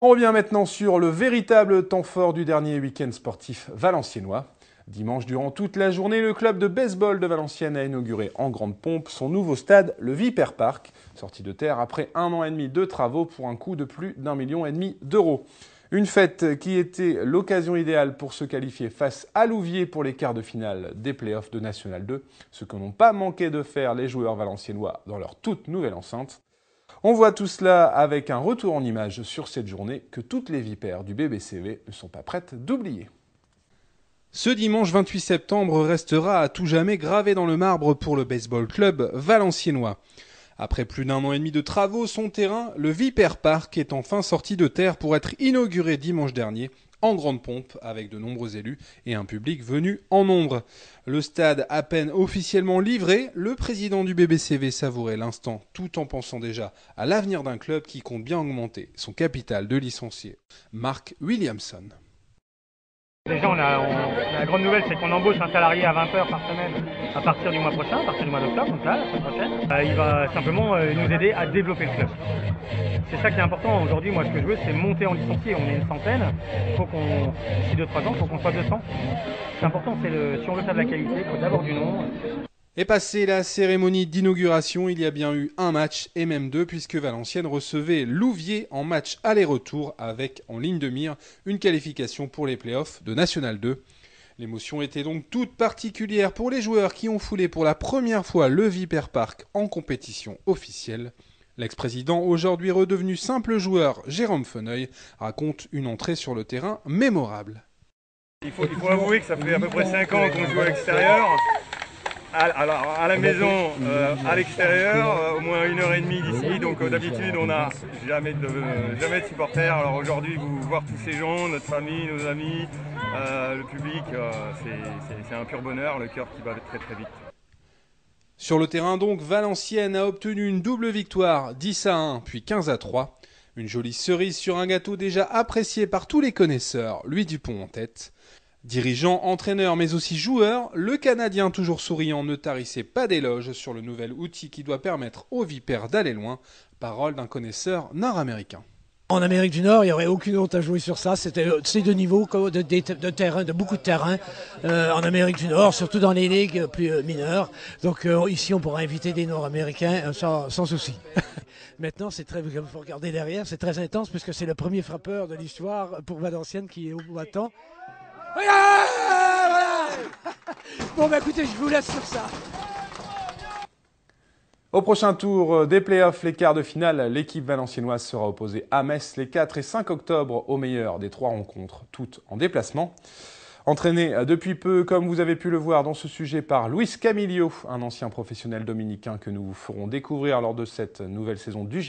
On revient maintenant sur le véritable temps fort du dernier week-end sportif valenciennois. Dimanche, durant toute la journée, le club de baseball de Valenciennes a inauguré en grande pompe son nouveau stade, le Viper Park, sorti de terre après 1 an et demi de travaux pour un coût de plus d'1,5 million d'euros. Une fête qui était l'occasion idéale pour se qualifier face à Louviers pour les quarts de finale des playoffs de National 2, ce que n'ont pas manqué de faire les joueurs valenciennois dans leur toute nouvelle enceinte. On voit tout cela avec un retour en images sur cette journée que toutes les vipères du BBCV ne sont pas prêtes d'oublier. Ce dimanche 28 septembre restera à tout jamais gravé dans le marbre pour le baseball club valenciennois. Après plus d'1 an et demi de travaux, son terrain, le Viper Park, est enfin sorti de terre pour être inauguré dimanche dernier en grande pompe avec de nombreux élus et un public venu en nombre. Le stade à peine officiellement livré, le président du BBCV savourait l'instant tout en pensant déjà à l'avenir d'un club qui compte bien augmenter son capital de licencié. Mark Williamson. Déjà, la grande nouvelle, c'est qu'on embauche un salarié à 20 heures par semaine à partir du mois prochain, à partir du mois d'octobre, donc là, la semaine prochaine. Il va simplement nous aider à développer le club. C'est ça qui est important. Aujourd'hui, moi, ce que je veux, c'est monter en licencié. On est une centaine. Il faut qu'on, d'ici 2-3 ans, il faut qu'on soit 200. C'est important, si on veut faire de la qualité, il faut d'abord du nombre. Et passé la cérémonie d'inauguration, il y a bien eu un match, et même deux, puisque Valenciennes recevait Louviers en match aller-retour, avec en ligne de mire une qualification pour les playoffs de National 2. L'émotion était donc toute particulière pour les joueurs qui ont foulé pour la première fois le Viper Park en compétition officielle. L'ex-président, aujourd'hui redevenu simple joueur, Jérôme Feneuil, raconte une entrée sur le terrain mémorable. Il faut avouer que ça fait à peu près 5 ans qu'on joue à l'extérieur. Alors à la maison, à l'extérieur, au moins 1h30 d'ici, donc d'habitude on n'a jamais de supporters. Alors aujourd'hui, voir tous ces gens, notre famille, nos amis, le public, c'est un pur bonheur, le cœur qui bat très très vite. Sur le terrain donc, Valenciennes a obtenu une double victoire, 10-1 puis 15-3. Une jolie cerise sur un gâteau déjà apprécié par tous les connaisseurs, Louis Dupont en tête. Dirigeant, entraîneur mais aussi joueur, le Canadien toujours souriant ne tarissait pas d'éloges sur le nouvel outil qui doit permettre aux Vipers d'aller loin. Parole d'un connaisseur nord-américain. En Amérique du Nord, il n'y aurait aucune honte à jouer sur ça. C'est de niveau, de terrain, de beaucoup de terrain. En Amérique du Nord, surtout dans les ligues plus mineures. Donc ici, on pourra inviter des Nord-Américains sans souci. Maintenant, il faut regarder derrière, c'est très intense puisque c'est le premier frappeur de l'histoire pour Valenciennes qui est au battant. Voilà. Bon, écoutez, je vous laisse sur ça. Au prochain tour des playoffs, les quarts de finale, l'équipe valenciennoise sera opposée à Metz les 4 et 5 octobre au meilleur des 3 rencontres, toutes en déplacement. Entraîné depuis peu, comme vous avez pu le voir dans ce sujet, par Luis Camillo, un ancien professionnel dominicain que nous vous ferons découvrir lors de cette nouvelle saison du